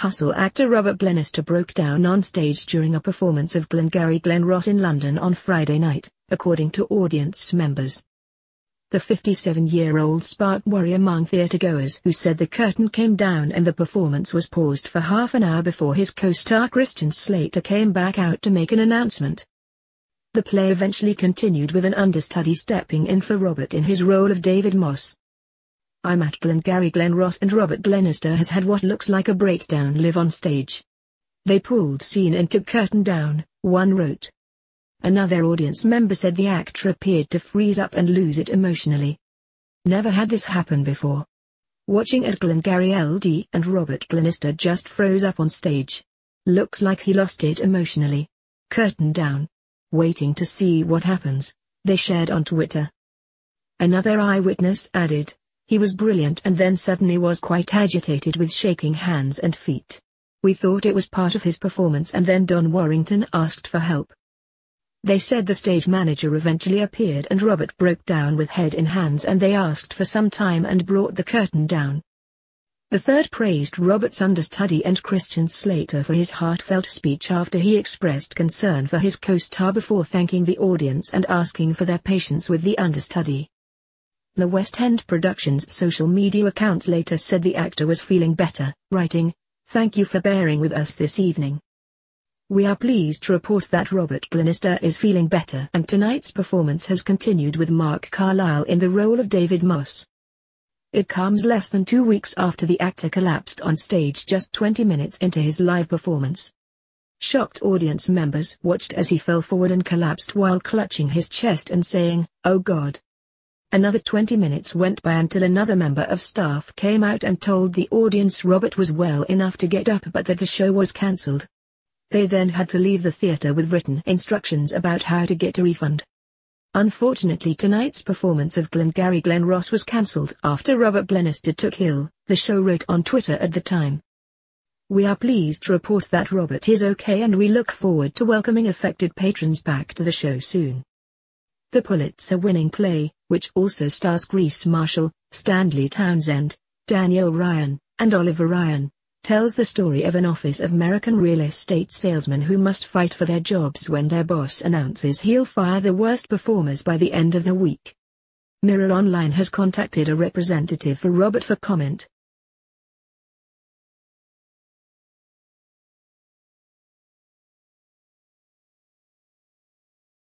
Hustle actor Robert Glenister broke down on stage during a performance of Glengarry Glen Ross in London on Friday night, according to audience members. The 57-year-old sparked worry among theatregoers who said the curtain came down and the performance was paused for half an hour before his co-star Christian Slater came back out to make an announcement. The play eventually continued with an understudy stepping in for Robert in his role of David Moss. "I'm at Glengarry Glen Ross and Robert Glenister has had what looks like a breakdown live on stage. They pulled scene and took curtain down," one wrote. Another audience member said the actor appeared to freeze up and lose it emotionally. "Never had this happen before. Watching at Glengarry LD and Robert Glenister just froze up on stage. Looks like he lost it emotionally. Curtain down. Waiting to see what happens," they shared on Twitter. Another eyewitness added, "He was brilliant and then suddenly was quite agitated with shaking hands and feet. We thought it was part of his performance and then Don Warrington asked for help." They said the stage manager eventually appeared and Robert broke down with head in hands and they asked for some time and brought the curtain down. The third praised Robert's understudy and Christian Slater for his heartfelt speech after he expressed concern for his co-star before thanking the audience and asking for their patience with the understudy. The West End Productions social media accounts later said the actor was feeling better, writing, "Thank you for bearing with us this evening. We are pleased to report that Robert Glenister is feeling better and tonight's performance has continued with Mark Carlisle in the role of David Moss." It comes less than 2 weeks after the actor collapsed on stage just 20 minutes into his live performance. Shocked audience members watched as he fell forward and collapsed while clutching his chest and saying, "Oh God." Another 20 minutes went by until another member of staff came out and told the audience Robert was well enough to get up but that the show was cancelled. They then had to leave the theatre with written instructions about how to get a refund. Unfortunately, tonight's performance of Glengarry Glen Ross was cancelled after Robert Glenister took ill, the show wrote on Twitter at the time. "We are pleased to report that Robert is okay and we look forward to welcoming affected patrons back to the show soon." The Pulitzer-winning play, which also stars Grace Marshall, Stanley Townsend, Daniel Ryan, and Oliver Ryan, tells the story of an office of American real estate salesman who must fight for their jobs when their boss announces he'll fire the worst performers by the end of the week. Mirror Online has contacted a representative for Robert for comment.